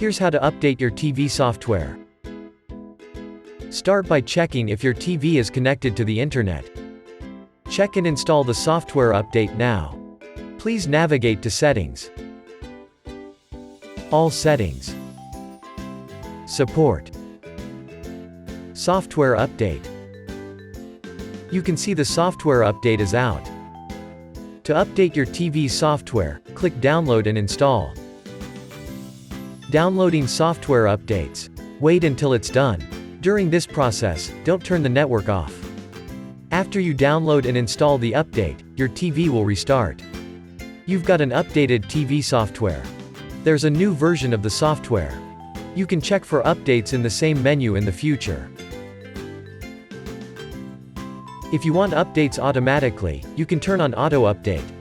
Here's how to update your TV software. Start by checking if your TV is connected to the internet. Check and install the software update now. Please navigate to Settings. All settings. Support. Software update. You can see the software update is out. To update your TV software, click Download and install. Downloading software updates. Wait until it's done. During this process, don't turn the network off. After you download and install the update, your TV will restart. You've got an updated TV software. There's a new version of the software. You can check for updates in the same menu in the future. If you want updates automatically, you can turn on Auto Update.